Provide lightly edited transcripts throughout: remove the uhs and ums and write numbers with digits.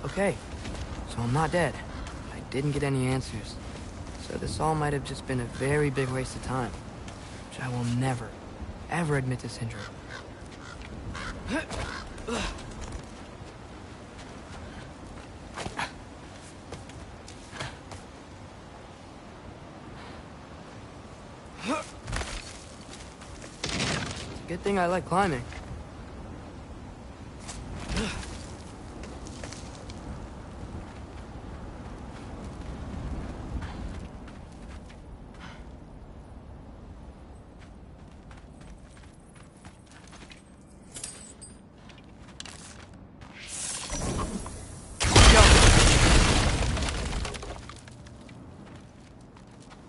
Okay, so I'm not dead. I didn't get any answers. So this all might have just been a very big waste of time, which I will never, ever admit to Sindri. It's a good thing I like climbing.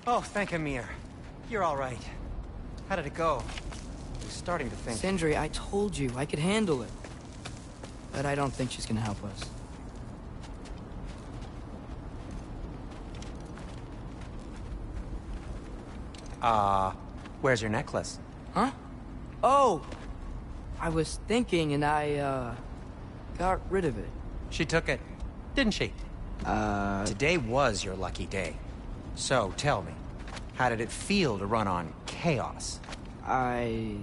Oh, thank Amir. You're all right. How did it go? I was starting to think... Sindri, I told you I could handle it. But I don't think she's gonna help us. Where's your necklace? Huh? Oh! I was thinking and I, got rid of it. She took it, didn't she? Today was your lucky day. So, tell me, how did it feel to run on chaos? I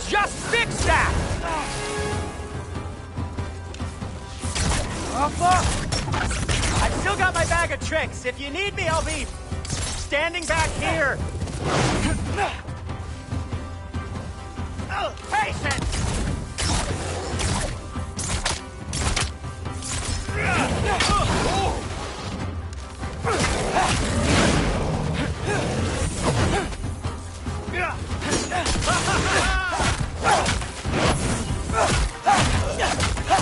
just fixed that! I've still got my bag of tricks. If you need me, I'll be standing back here. Patience!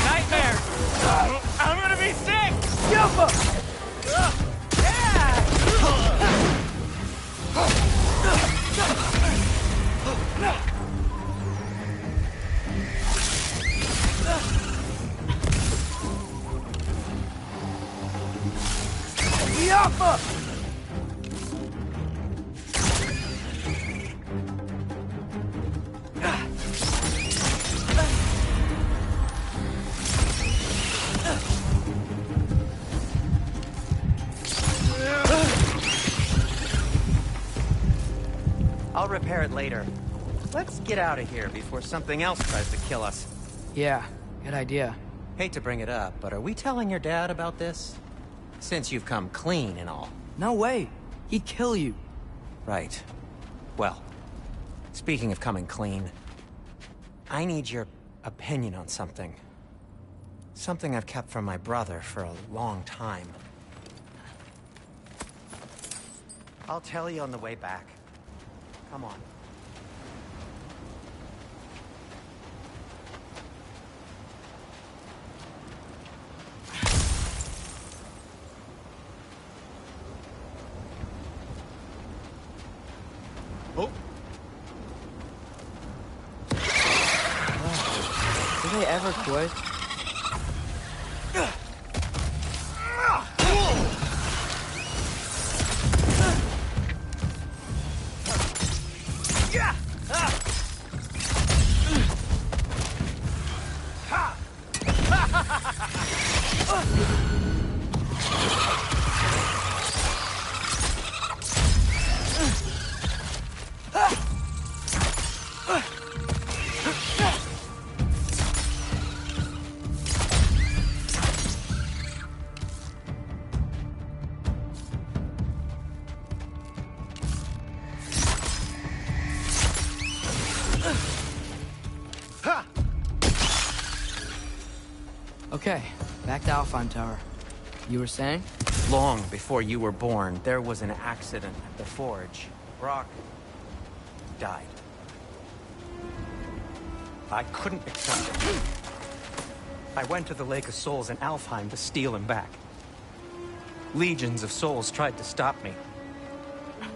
Nightmare! I'm gonna be sick! I'll repair it later. Let's get out of here before something else tries to kill us. Yeah, good idea. Hate to bring it up, but are we telling your dad about this? Since you've come clean and all. No way. He'd kill you. Right. Well, speaking of coming clean, I need your opinion on something. Something I've kept from my brother for a long time. I'll tell you on the way back. Come on. Oh. Do they ever quit? Okay, back to Alfheim Tower. You were saying? Long before you were born, there was an accident at the forge. Brock died. I couldn't accept it. I went to the Lake of Souls in Alfheim to steal him back. Legions of souls tried to stop me.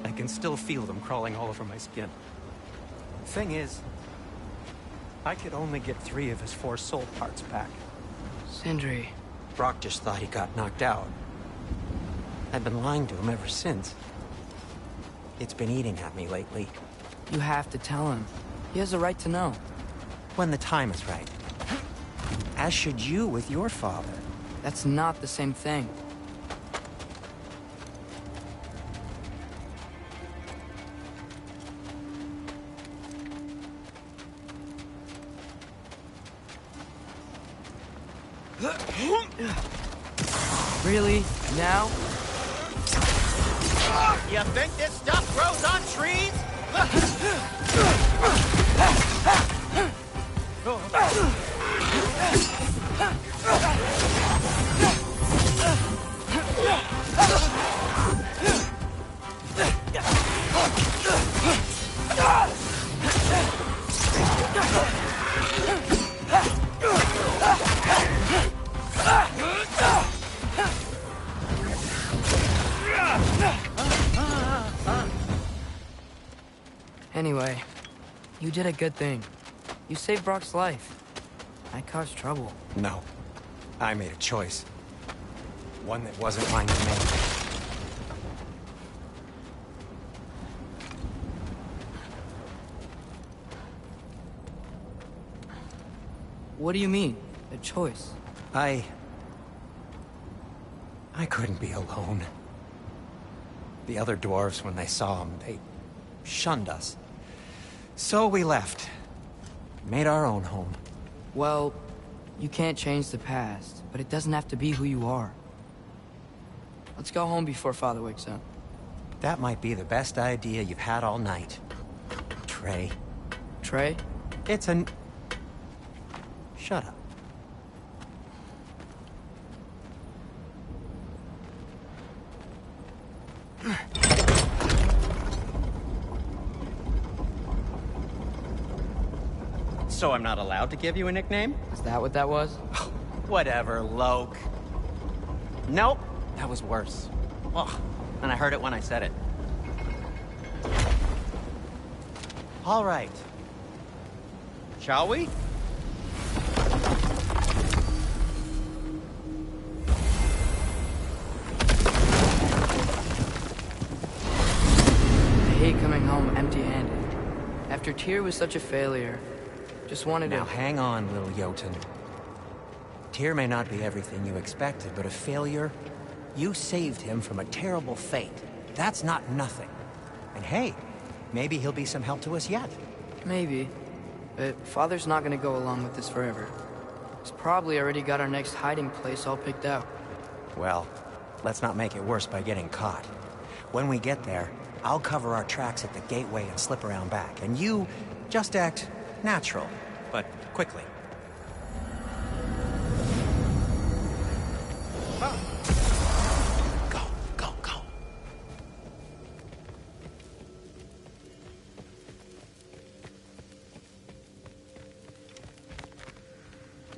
I can still feel them crawling all over my skin. Thing is, I could only get 3 of his 4 soul parts back. Sindri. Brock just thought he got knocked out. I've been lying to him ever since. It's been eating at me lately. You have to tell him. He has a right to know. When the time is right. As should you with your father. That's not the same thing. Really? Now? You think this stuff grows on trees? Anyway, you did a good thing. You saved Brock's life. I caused trouble. No. I made a choice. One that wasn't mine to make. What do you mean? A choice? I couldn't be alone. The other dwarves, when they saw him, they shunned us. So we left. Made our own home. Well, you can't change the past, but it doesn't have to be who you are. Let's go home before Father wakes up. That might be the best idea you've had all night. Trey. Trey? It's an... Shut up. So I'm not allowed to give you a nickname? Is that what that was? Whatever, Loke. Nope, that was worse. Ugh, and I heard it when I said it. All right. Shall we? I hate coming home empty-handed. After Tyr was such a failure, just wanted Now to... hang on, little Jotun. Tyr may not be everything you expected, but a failure? You saved him from a terrible fate. That's not nothing. And hey, maybe he'll be some help to us yet. Maybe. But Father's not gonna go along with this forever. He's probably already got our next hiding place all picked out. Well, let's not make it worse by getting caught. When we get there, I'll cover our tracks at the gateway and slip around back, and you just act natural, but quickly. Go, go, go.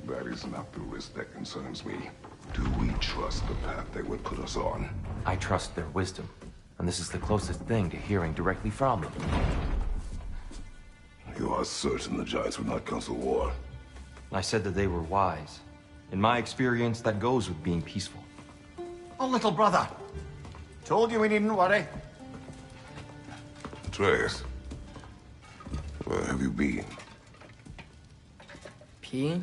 That is not the risk that concerns me. Do we trust the path they would put us on? I trust their wisdom, and this is the closest thing to hearing directly from them. You are certain the Giants would not counsel war? I said that they were wise. In my experience, that goes with being peaceful. Oh, little brother. Told you we needn't worry. Atreus, where have you been? Peeing?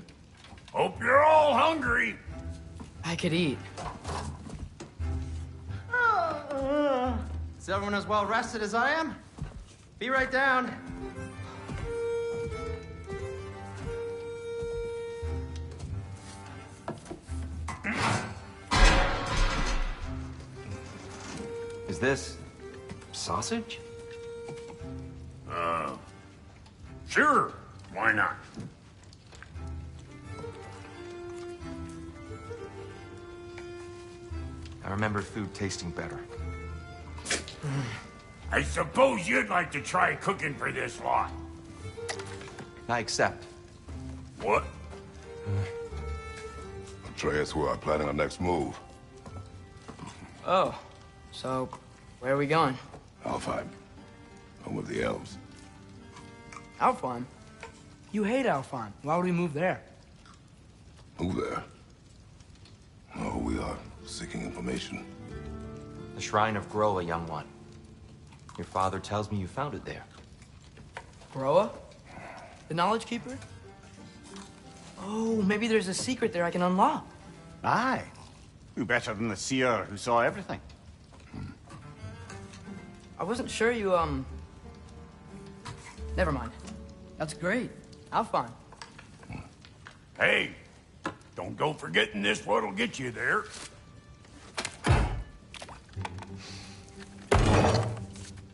Hope you're all hungry. I could eat. Is everyone as well rested as I am? Be right down. Is this sausage? Sure, why not? I remember food tasting better. I suppose you'd like to try cooking for this lot. I accept. What? Atreus, we are planning our next move. Oh, so where are we going? Alfheim. Home of the elves. Alfheim? You hate Alfheim. Why would we move there? Who there? Oh, we are seeking information. The Shrine of Groa, young one. Your father tells me you found it there. Groa? The Knowledge Keeper? Oh, maybe there's a secret there I can unlock. Aye. Who better than the seer who saw everything? I wasn't sure you, Never mind. That's great. Alfheim. Hey, don't go forgetting this what'll get you there.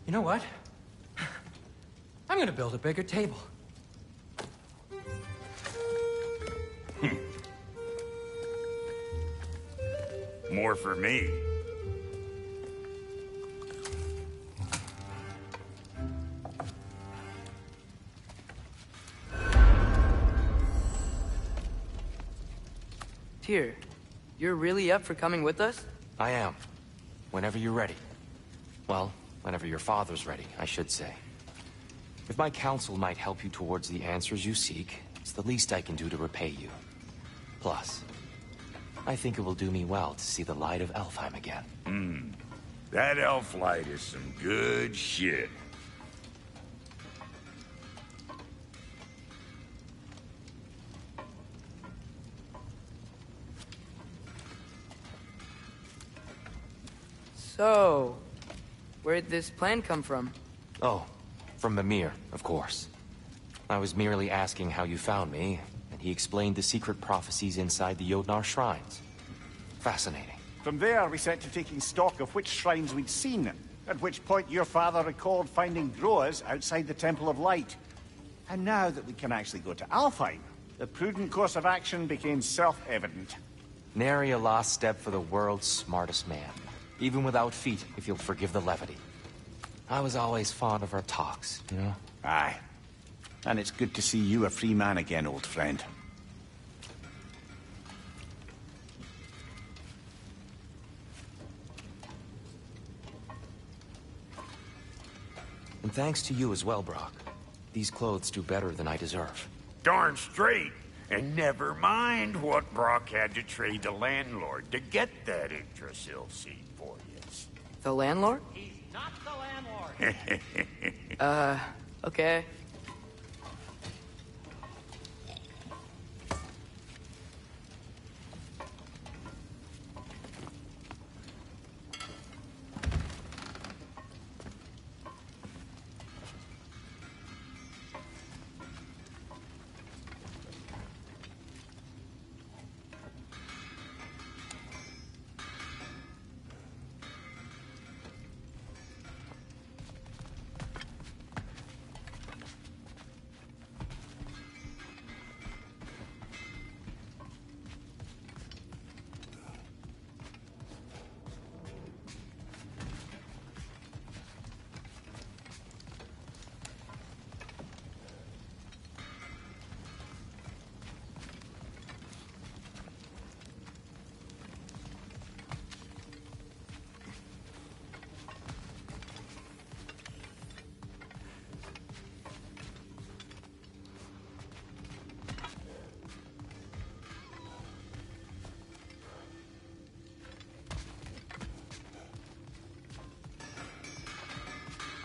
You know what? I'm gonna build a bigger table. More for me. Tyr, you're really up for coming with us? I am. Whenever you're ready. Well, whenever your father's ready, I should say. If my counsel might help you towards the answers you seek, it's the least I can do to repay you. Plus, I think it will do me well to see the light of Alfheim again. That elf light is some good shit. So, where'd this plan come from? Oh, from Mimir, of course. I was merely asking how you found me, and he explained the secret prophecies inside the Jotnar shrines. Fascinating. From there, we set to taking stock of which shrines we'd seen, at which point your father recalled finding Groas outside the Temple of Light. And now that we can actually go to Alfheim, the prudent course of action became self-evident. Nary a lost step for the world's smartest man. Even without feet, if you'll forgive the levity. I was always fond of our talks, you know? Aye. And it's good to see you a free man again, old friend. And thanks to you as well, Brock. These clothes do better than I deserve. Darn straight. And never mind what Brock had to trade the landlord to get that Yggdrasil seed for you. The landlord? He's not the landlord. Okay.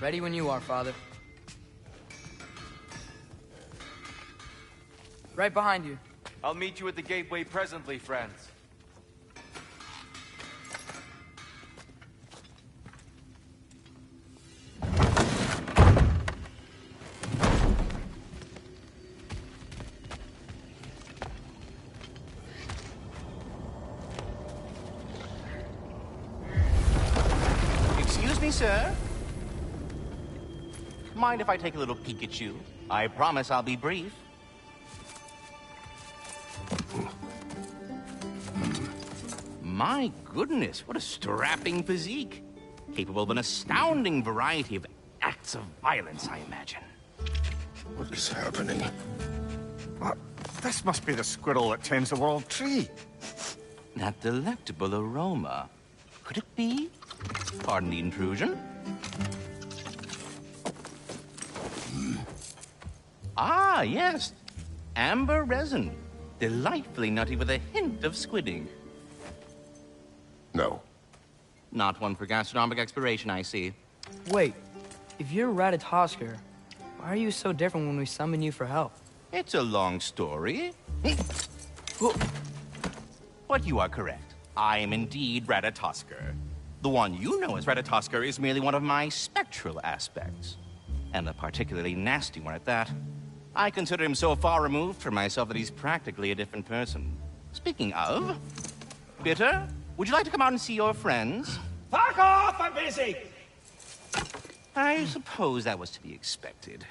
Ready when you are, Father. Right behind you. I'll meet you at the gateway presently, friends. Excuse me, sir. Mind if I take a little peek at you? I promise I'll be brief. My goodness, what a strapping physique. Capable of an astounding variety of acts of violence, I imagine. What is happening? What? This must be the squirrel that tends the world tree. That delectable aroma. Could it be? Pardon the intrusion. Ah, yes. Amber resin. Delightfully nutty with a hint of squid ink. No. Not one for gastronomic exploration, I see. Wait, if you're Ratatosker, why are you so different when we summon you for help? It's a long story. But you are correct. I am indeed Ratatosker. The one you know as Ratatosker is merely one of my spectral aspects. And a particularly nasty one at that. I consider him so far removed from myself that he's practically a different person. Speaking of... Bitter, would you like to come out and see your friends? Fuck off! I'm busy! I suppose that was to be expected.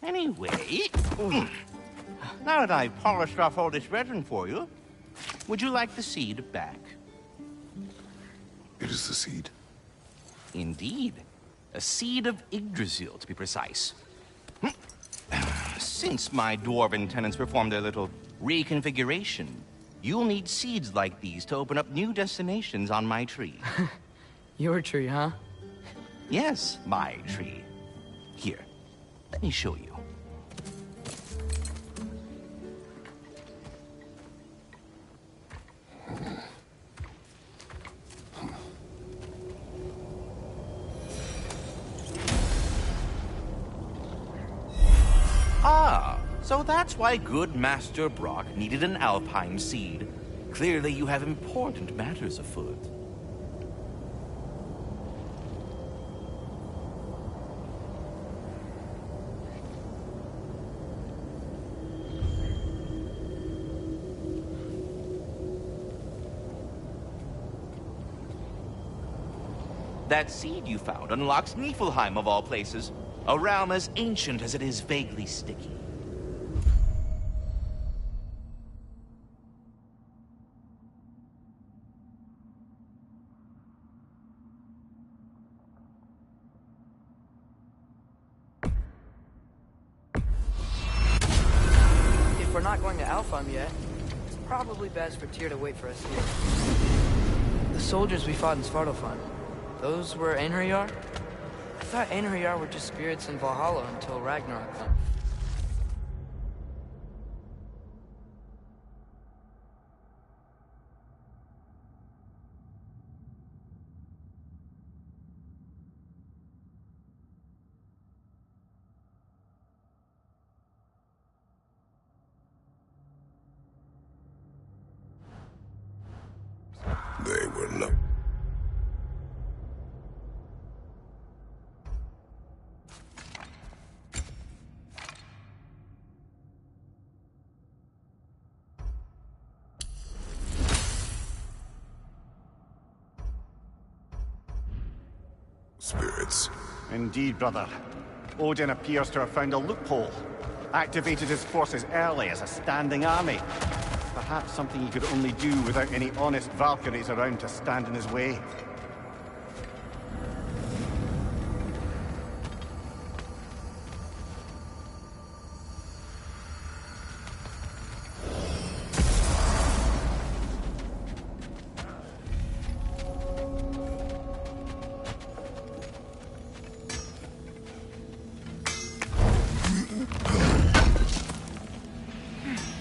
Anyway... Now that I've polished off all this resin for you, would you like the seed back? It is the seed. Indeed. A seed of Yggdrasil, to be precise. Since my dwarven tenants performed their little reconfiguration, you'll need seeds like these to open up new destinations on my tree. Your tree, huh? Yes, my tree. Here, let me show you. Ah, so that's why good Master Brock needed an Alpine seed. Clearly you have important matters afoot. That seed you found unlocks Niflheim of all places. A realm as ancient as it is vaguely sticky. If we're not going to Alfheim yet, it's probably best for Tyr to wait for us here. The soldiers we fought in Svartalfheim, those were Einherjar? I thought Einherjar were just spirits in Valhalla until Ragnarok comes. They were not. Spirits. Indeed, brother. Odin appears to have found a loophole. Activated his forces early as a standing army. Perhaps something he could only do without any honest Valkyries around to stand in his way.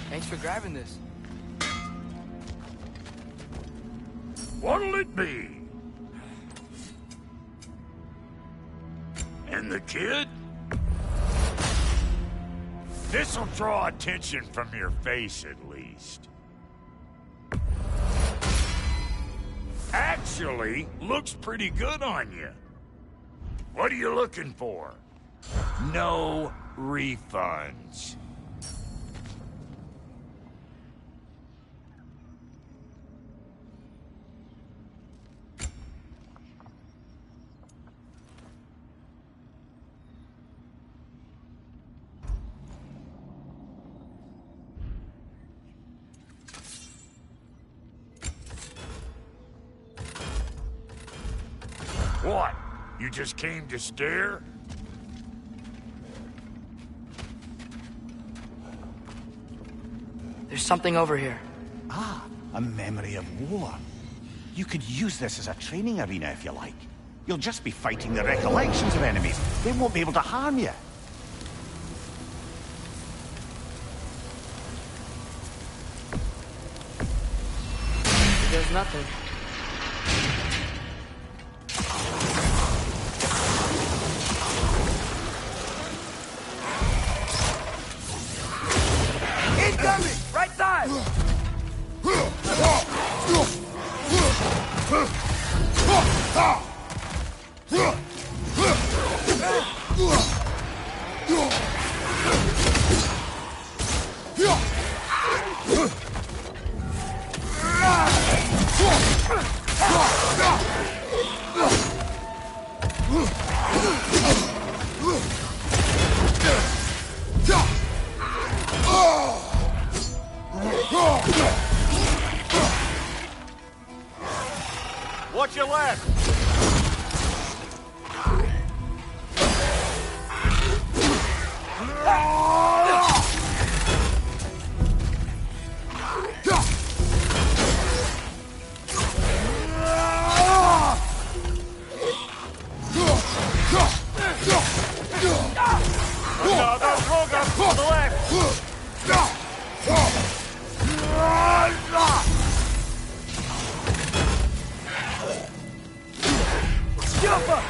Thanks for grabbing this. What'll it be? And the kid? This'll draw attention from your face, at least. Actually, looks pretty good on you. What are you looking for? No refunds. What? You just came to stare? There's something over here. Ah, a memory of war. You could use this as a training arena if you like. You'll just be fighting the recollections of enemies. They won't be able to harm you. There's nothing. Incoming! Right side! Watch your left! To the left! Jumper!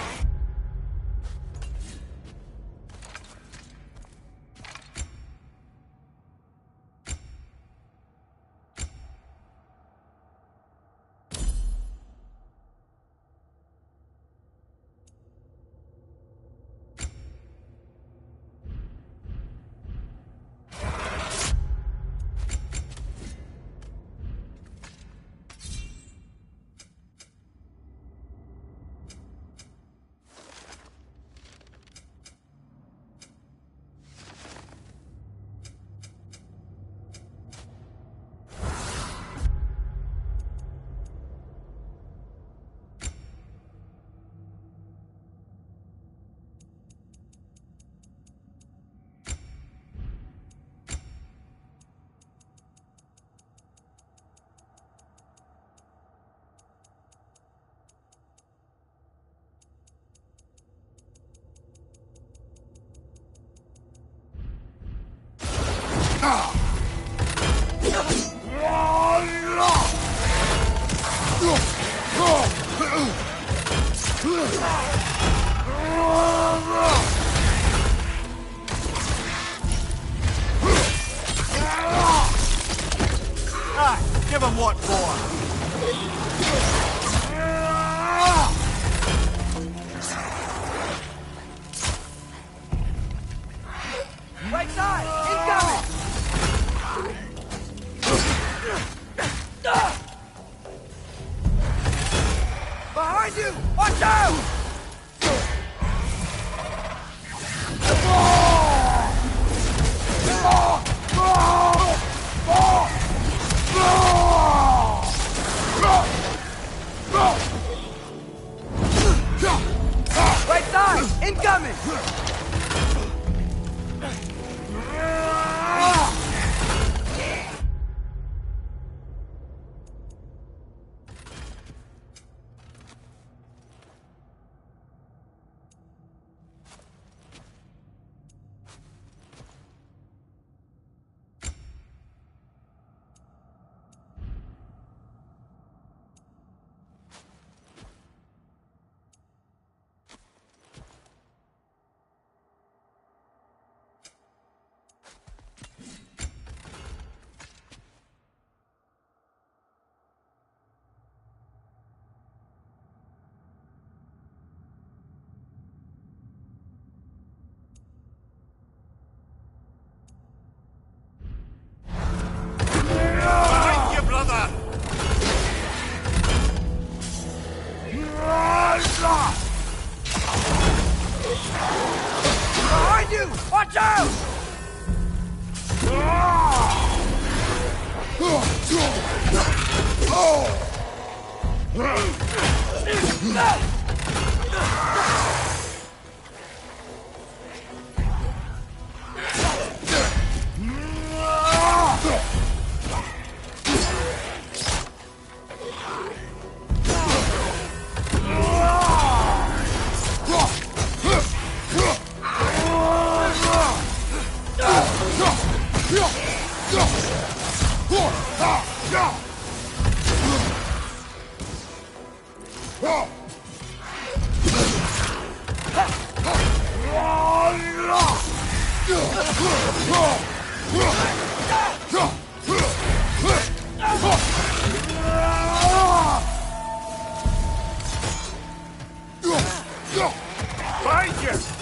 Give him what for! Right side! Incoming! Behind you! Watch out! Right side! Incoming! Behind you, brother! Behind you! Watch out! Find you!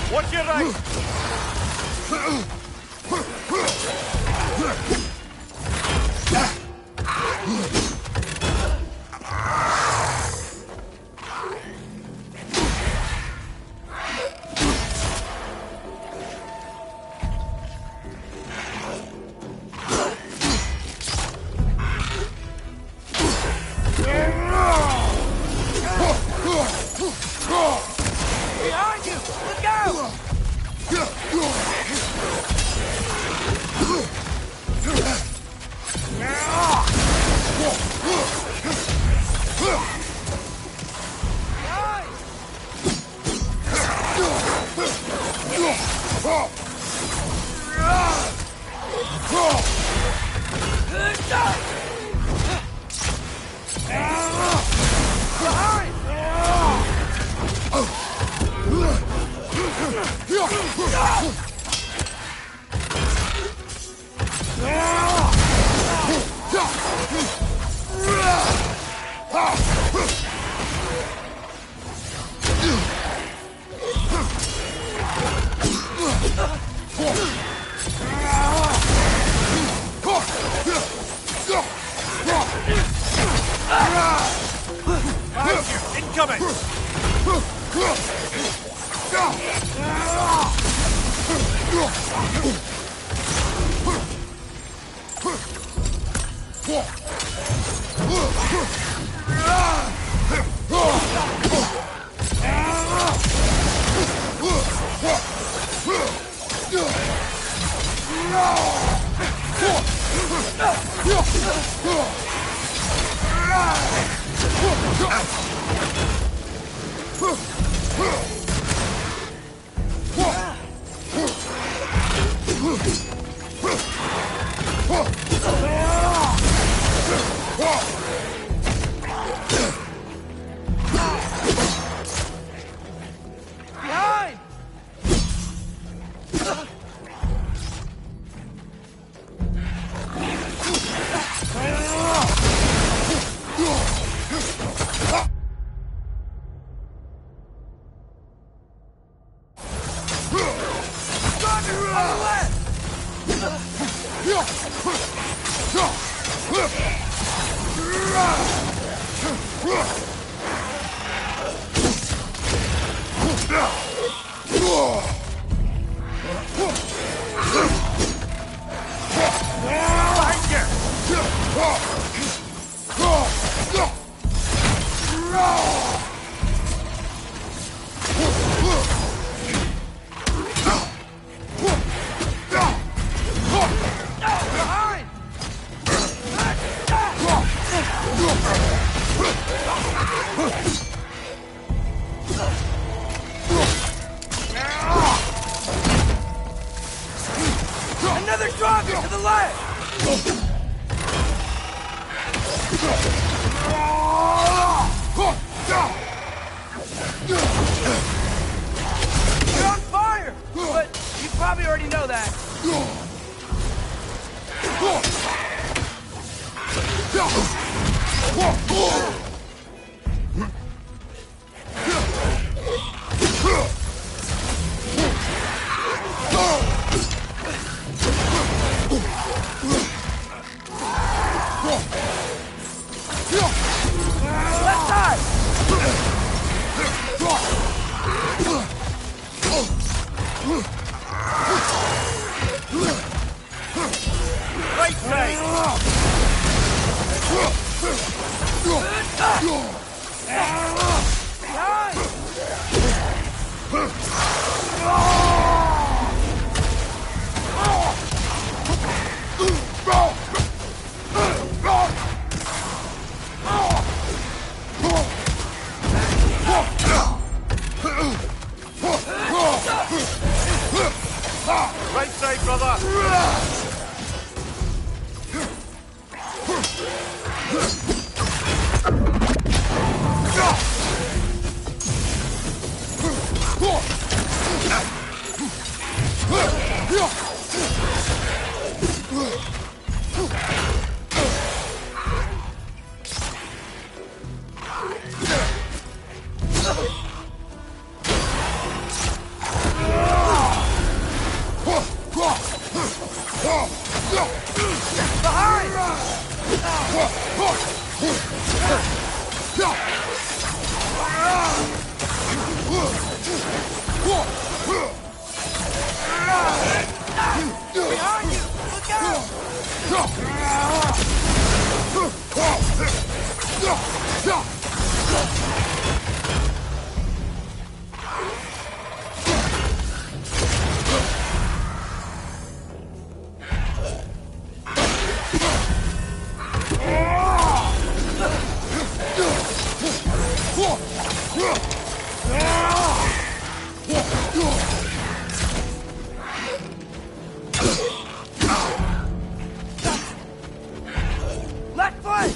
Watch your right! Behind you! Look out! Incoming! Behind! Another drop to the left! probably already know that. Left side! Right side! Right side, brother! Behind you! Look out! Left foot!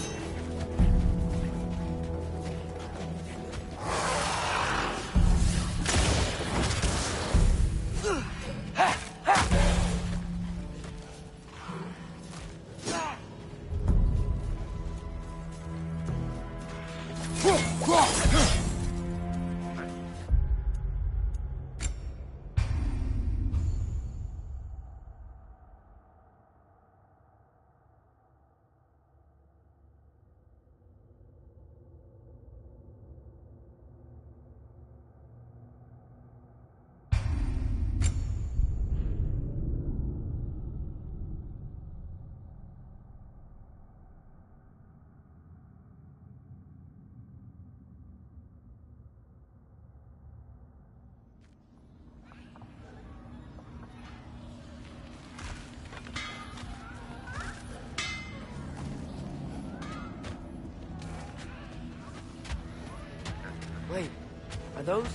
Wait, are those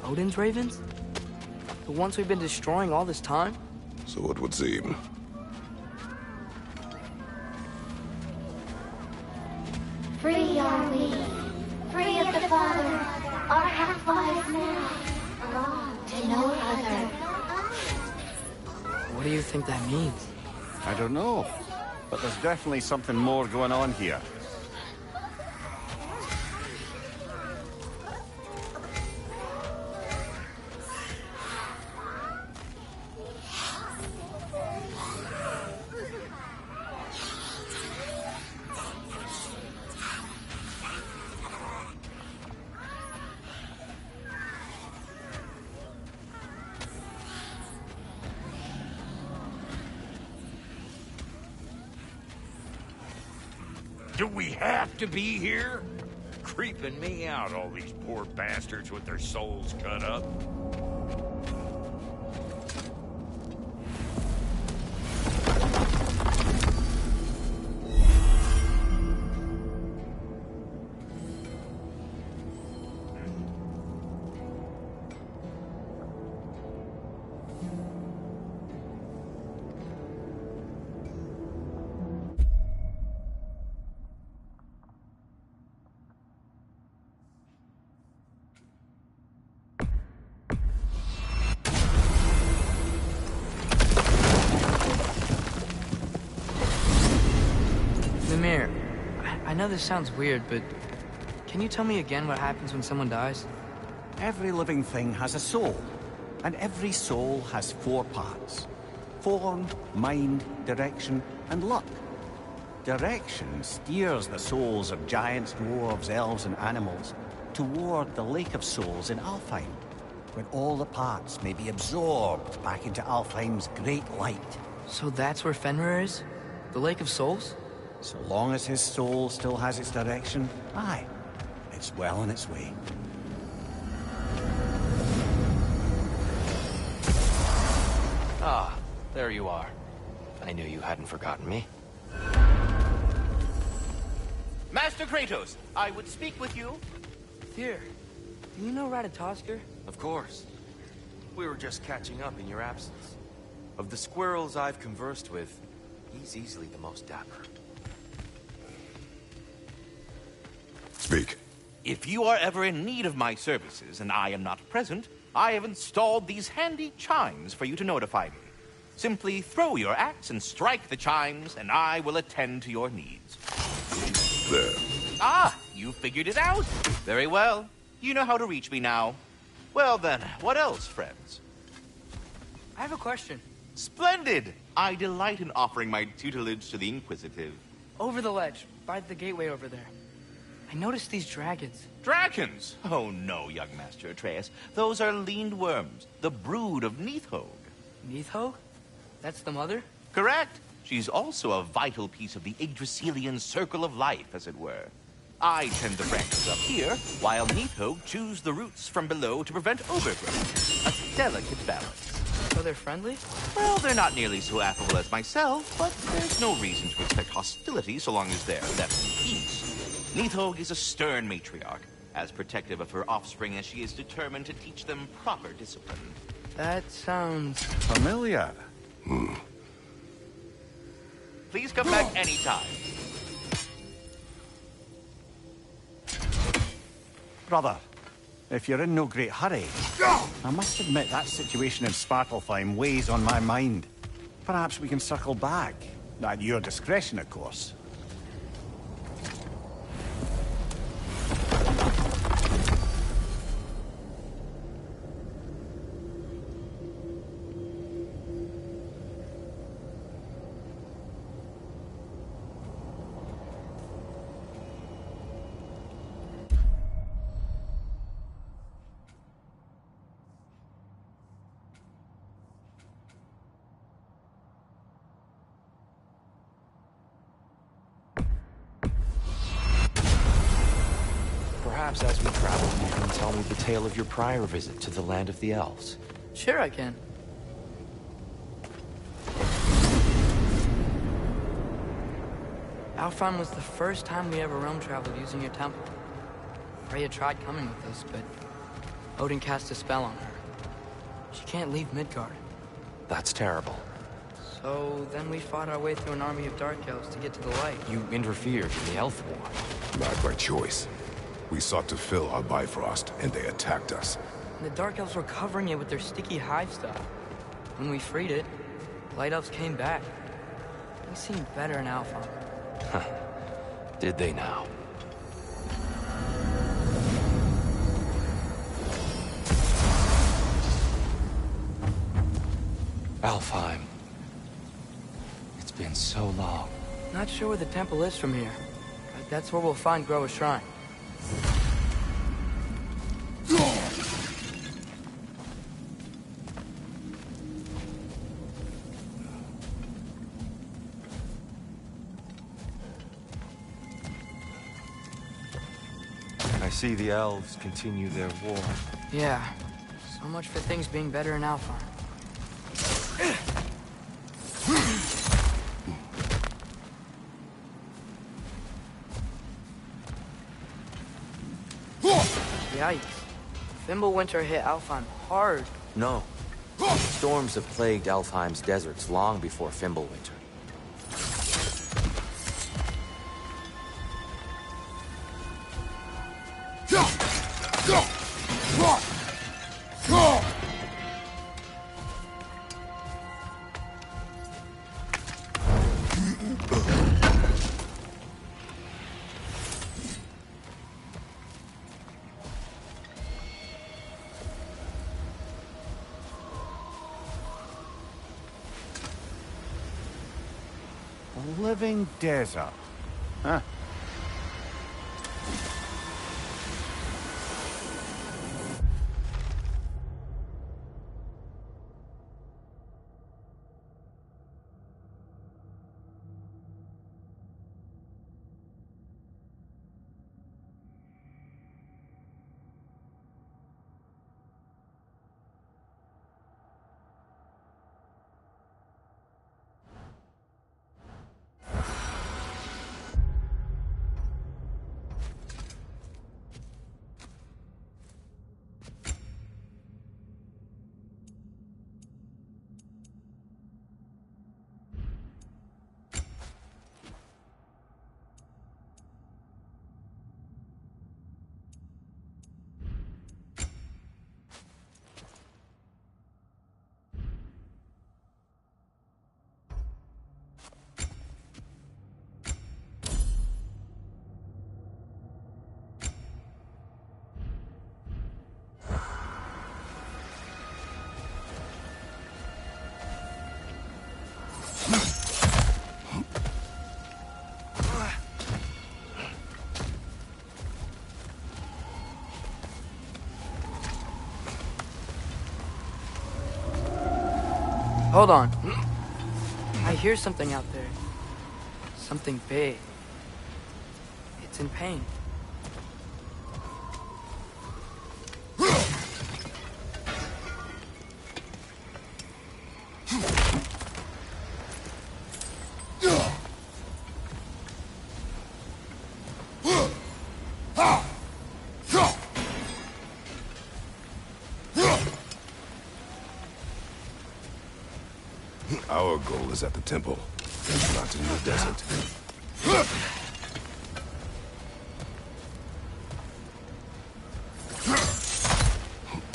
Odin's ravens? The ones we've been destroying all this time? So it would seem. Free are we, free of the Father, our half-lives now, gone to no other. What do you think that means? I don't know, but there's definitely something more going on here. Do we have to be here? Creeping me out, all these poor bastards with their souls cut up. I know this sounds weird, but can you tell me again what happens when someone dies? Every living thing has a soul, and every soul has 4 parts. Form, mind, direction, and luck. Direction steers the souls of giants, dwarves, elves, and animals toward the Lake of Souls in Alfheim, when all the parts may be absorbed back into Alfheim's great light. So that's where Fenrir is? The Lake of Souls? So long as his soul still has its direction, aye, it's well on its way. Ah, there you are. I knew you hadn't forgotten me. Master Kratos, I would speak with you. Here, do you know Ratatoskr? Of course. We were just catching up in your absence. Of the squirrels I've conversed with, he's easily the most dapper. Speak. If you are ever in need of my services and I am not present, I have installed these handy chimes for you to notify me. Simply throw your axe and strike the chimes, and I will attend to your needs. There. Ah, you figured it out. Very well. You know how to reach me now. Well then, what else, friends? I have a question. Splendid! I delight in offering my tutelage to the inquisitive. Over the ledge, by the gateway over there. I noticed these dragons. Dragons? Oh no, young Master Atreus. Those are leaned worms, the brood of Nithhog. Nithhog? That's the mother? Correct. She's also a vital piece of the Yggdrasilian circle of life, as it were. I tend the branches up here, while Nithhog chews the roots from below to prevent overgrowth. A delicate balance. So they're friendly? Well, they're not nearly so affable as myself, but there's no reason to expect hostility so long as they're left in peace. Nithhog is a stern matriarch, as protective of her offspring as she is determined to teach them proper discipline. That sounds... Familiar. Please come back anytime. Brother, if you're in no great hurry, I must admit that situation in Svartalfheim weighs on my mind. Perhaps we can circle back. At your discretion, of course. Perhaps as we travel, you can tell me the tale of your prior visit to the land of the elves. Sure I can. Alfheim was the first time we ever realm traveled using your temple. Freya tried coming with us, but Odin cast a spell on her. She can't leave Midgard. That's terrible. So then we fought our way through an army of dark elves to get to the light. You interfered in the elf war. Not by choice. We sought to fill our Bifrost, and they attacked us. And the dark elves were covering it with their sticky hive stuff. When we freed it, light elves came back. They seemed better in Alfheim. Did they now? Alfheim. It's been so long. Not sure where the temple is from here, but that's where we'll find Groa's shrine. I see the elves continue their war. Yeah, so much for things being better in Alfheim. Yikes. Fimbulwinter hit Alfheim hard. No. Storms have plagued Alfheim's deserts long before Fimbulwinter. living desert. Huh. Hold on. I hear something out there. Something big. It's in pain. Our goal is at the temple, not in the desert.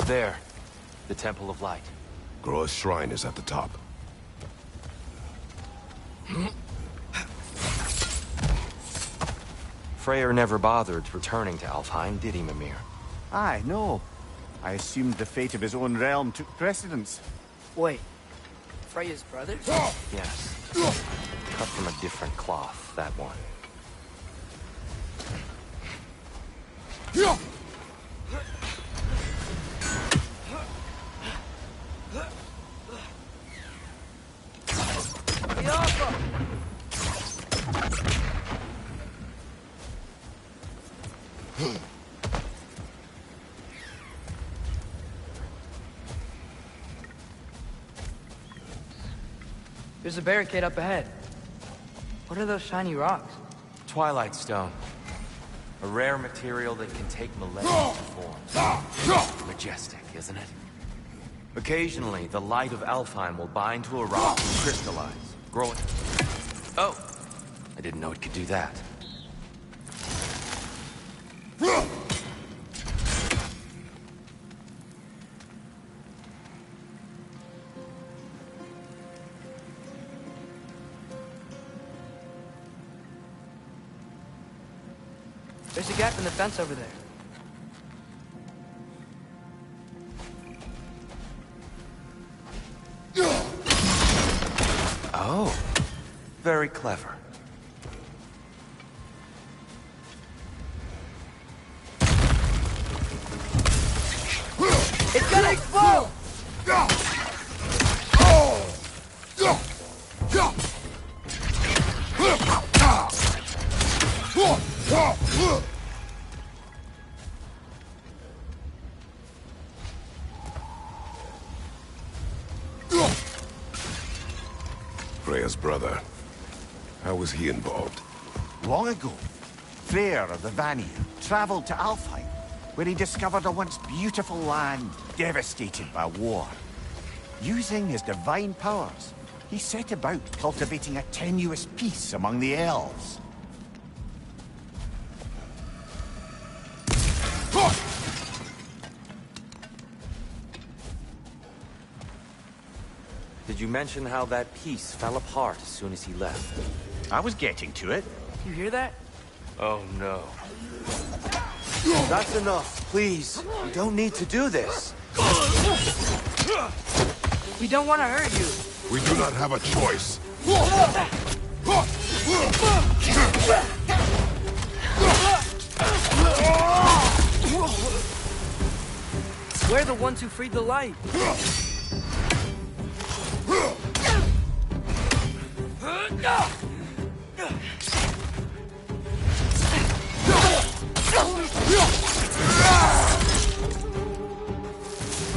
There. The Temple of Light. Groa's shrine is at the top. Freyr never bothered returning to Alfheim, did he, Mimir? Aye, no. I assumed the fate of his own realm took precedence. Wait. Freya's brother? Yes. Cut from a different cloth, that one. There's a barricade up ahead. What are those shiny rocks? Twilight Stone. A rare material that can take millennia to form. Majestic, isn't it? Occasionally, the light of Alfheim will bind to a rock and crystallize, growing... Oh! I didn't know it could do that. There's a gap in the fence over there. Oh. Very clever. It's gonna explode! Freya's brother. How was he involved? Long ago, Freyr of the Vanir traveled to Alfheim, where he discovered a once beautiful land devastated by war. Using his divine powers, he set about cultivating a tenuous peace among the elves. Did you mention how that piece fell apart as soon as he left? I was getting to it. You hear that? Oh no. That's enough, please. You don't need to do this. We don't want to hurt you. We do not have a choice. We're the ones who freed the light.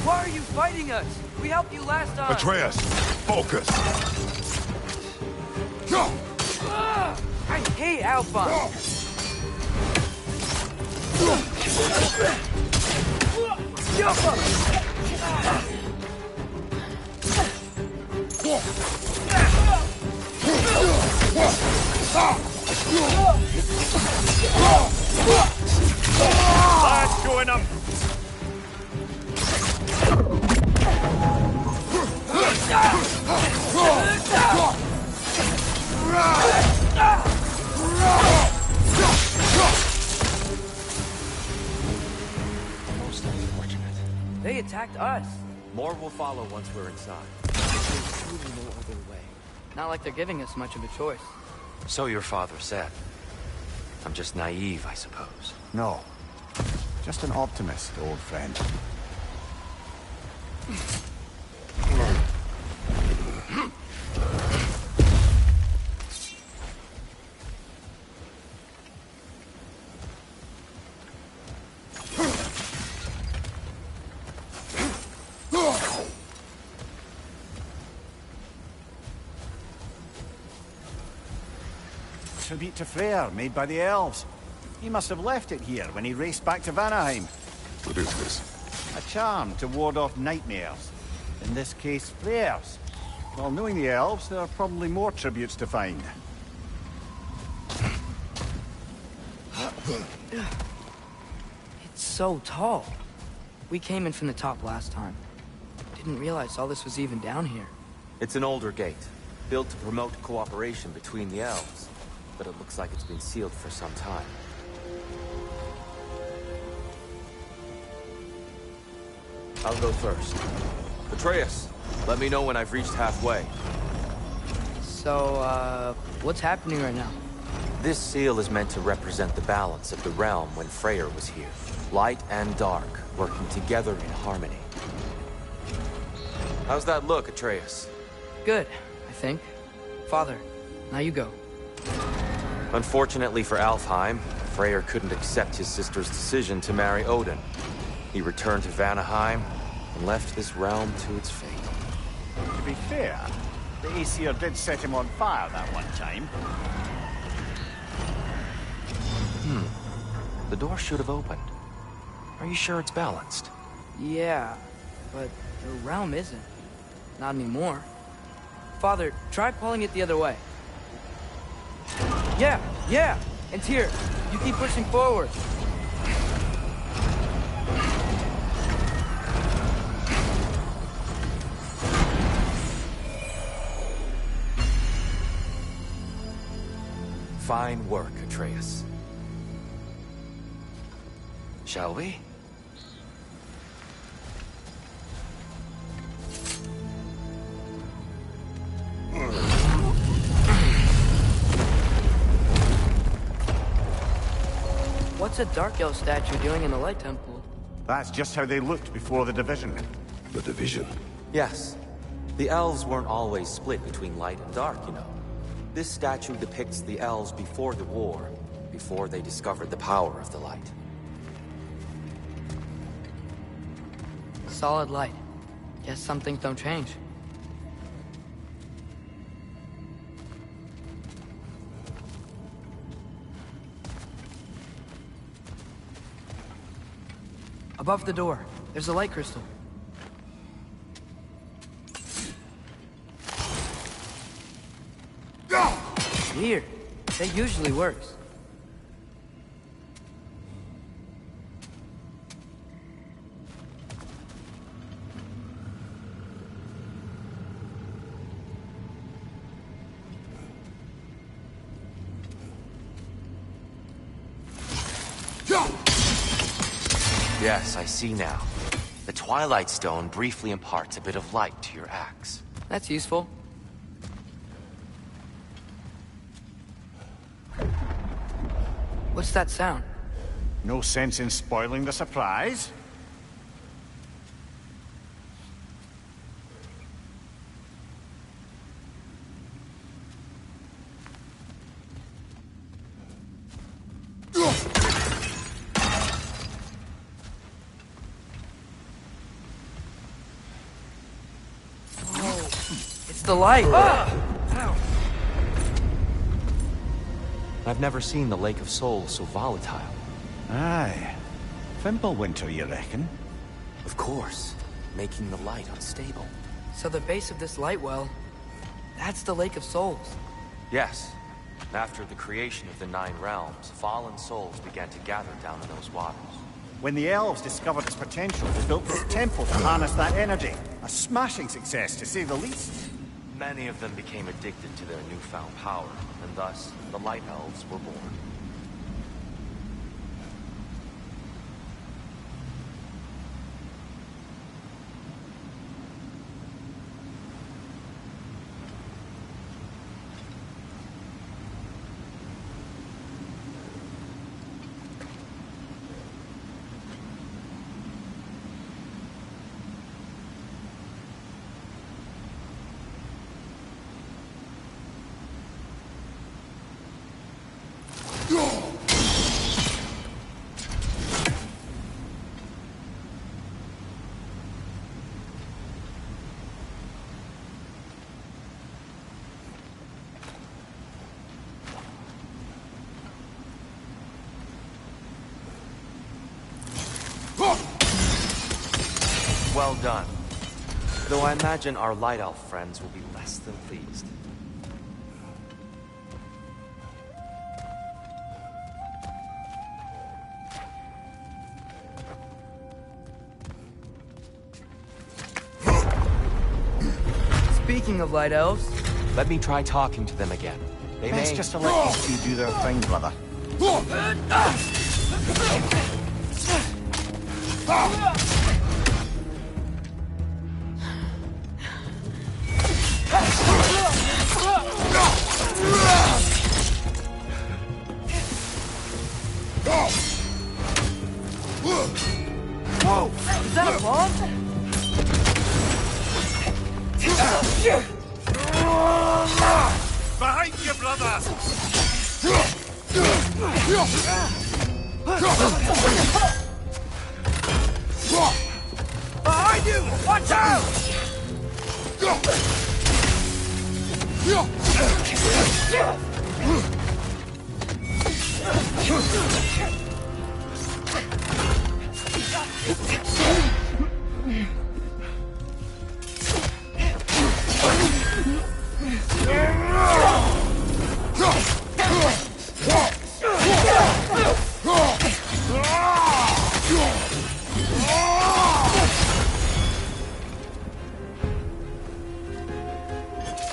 Why are you fighting us? We helped you last time. Atreus, focus. I hate Alphonse. That's going up. Most unfortunate. They attacked us. More will follow once we're inside. There's truly no other way. Not like they're giving us much of a choice. So your father said. I'm just naive, I suppose. No. Just an optimist, old friend. Tribute to Freyr, made by the elves. He must have left it here when he raced back to Vanaheim. What is this? A charm to ward off nightmares. In this case, Freyr's. Well, knowing the elves, there are probably more tributes to find. It's so tall. We came in from the top last time. Didn't realize all this was even down here. It's an older gate, built to promote cooperation between the elves. But it looks like it's been sealed for some time. I'll go first. Atreus, let me know when I've reached halfway. So, what's happening right now? This seal is meant to represent the balance of the realm when Freyr was here. Light and dark, working together in harmony. How's that look, Atreus? Good, I think. Father, now you go. Unfortunately for Alfheim, Freyr couldn't accept his sister's decision to marry Odin. He returned to Vanaheim and left this realm to its fate. To be fair, the Aesir did set him on fire that one time. The door should have opened. Are you sure it's balanced? Yeah, but the realm isn't. Not anymore. Father, try pulling it the other way. Yeah, and here. You keep pushing forward. Fine work, Atreus. Shall we? What's a Dark Elf statue doing in the Light Temple? That's just how they looked before the division. The division. Yes. The elves weren't always split between light and dark, you know. This statue depicts the elves before the war, before they discovered the power of the light. Solid light. Guess some things don't change. Above the door, there's a light crystal. Weird. That usually works. Yes, I see now. The Twilight Stone briefly imparts a bit of light to your axe. That's useful. What's that sound? No sense in spoiling the surprise. It's the light! Ah! I've never seen the Lake of Souls so volatile. Aye. Fimbulwinter, you reckon? Of course, making the light unstable. So the base of this light well, that's the Lake of Souls. Yes. After the creation of the Nine Realms, fallen souls began to gather down in those waters. When the elves discovered its potential, they built this temple to harness that energy. A smashing success, to say the least. Many of them became addicted to their newfound power, and thus, the Light Elves were born. Well done. Though I imagine our Light Elf friends will be less than pleased. Speaking of light elves... Let me try talking to them again. They Best may... just to let these two do their thing, brother. Whoa! Is that a bomb? Behind you, brother! Behind you! Watch out!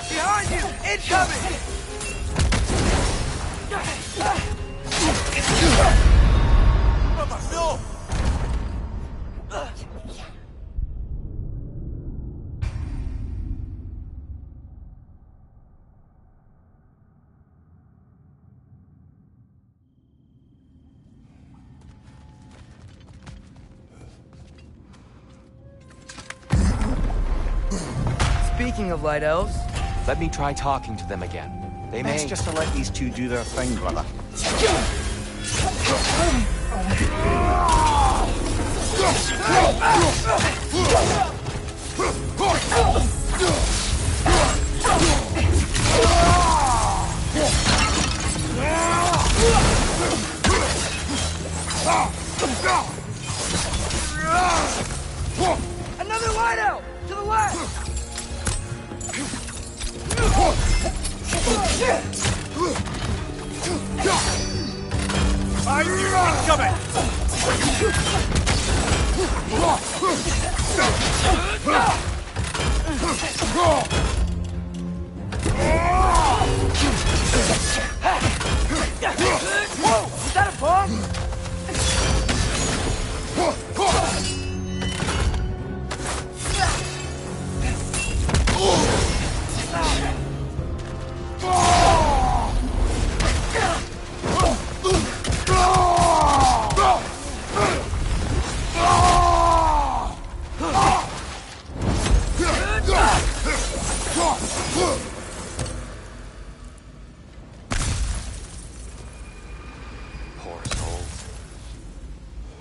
Behind you! Incoming! Brother, no! Speaking of light elves... Let me try talking to them again. They may... Best just to let these two do their thing, brother. Another light elf! To the left! I knew it coming! Whoa! Is that a bomb?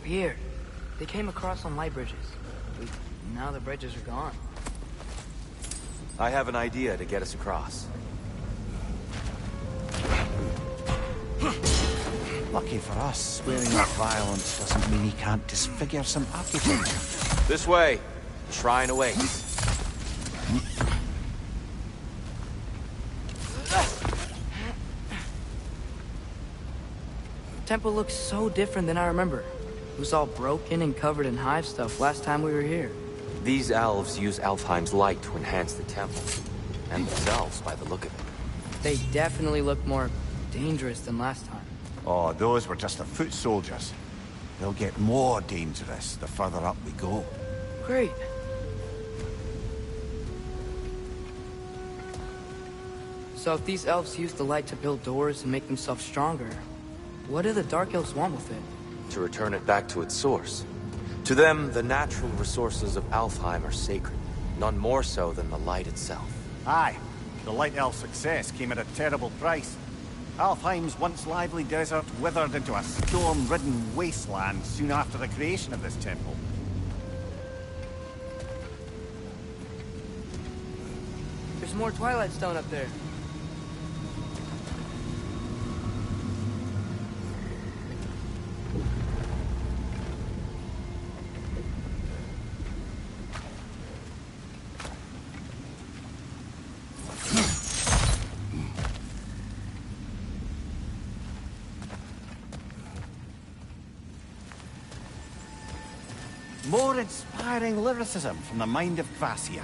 disappeared. They came across on light bridges. But now the bridges are gone. I have an idea to get us across. Lucky for us, swearing off violence doesn't mean he can't disfigure some architecture. This way. The shrine awaits. Temple looks so different than I remember. It was all broken and covered in hive stuff last time we were here. These elves use Alfheim's light to enhance the temple. And themselves, by the look of it. They definitely look more dangerous than last time. Oh, those were just the foot soldiers. They'll get more dangerous the further up we go. Great. So if these elves use the light to build doors and make themselves stronger, what do the Dark Elves want with it? To return it back to its source. To them, the natural resources of Alfheim are sacred. None more so than the light itself. Aye, the Light Elf success came at a terrible price. Alfheim's once lively desert withered into a storm-ridden wasteland soon after the creation of this temple. There's more Twilight Stone up there. More inspiring lyricism from the mind of Gracia.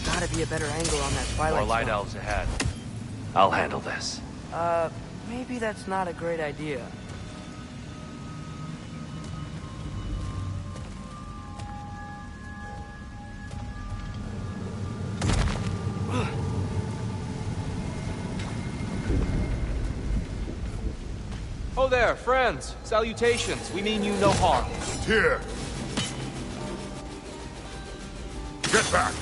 Gotta be a better angle on that Twilight More light Stone. elves ahead. I'll handle this. Maybe that's not a great idea. Oh there, friends. Salutations. We mean you no harm. Here. Get back.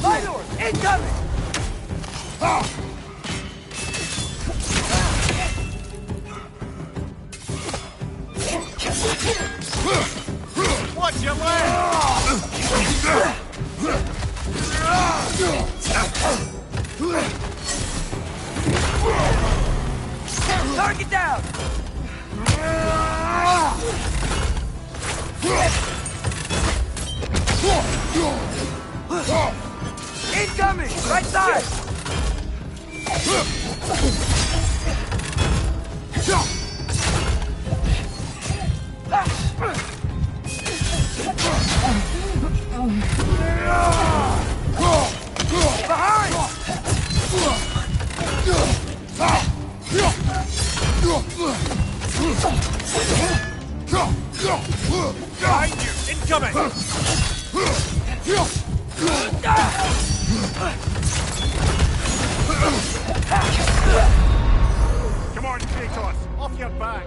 Lidor, incoming! Watch your land! Target down! Incoming! Right side! Behind you! Incoming! Come on, Kratos! Off your back!